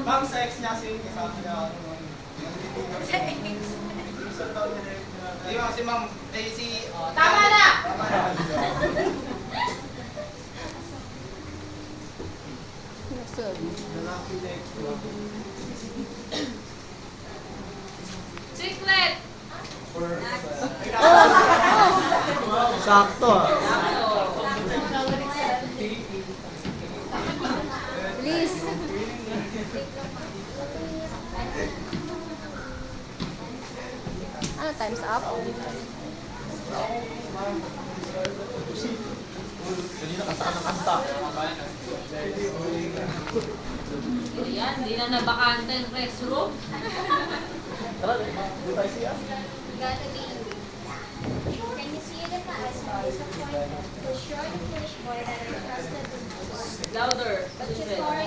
Ma'am, sa ex niya kasi kasama niya ako. Sa ex. Di ba si ma'am, si... Tama na! Tama na. Lalaki next. Chiclet! Sakto ah. Please. Ano, time's up? Hindi nakasaka ng kanta. Ayan, hindi na nabakante ang restroom. Tara, di tayo siya. Gotta be. Can you see the taas mo? Disappointed. The short English boy that I trusted the most. Louder. But Chikora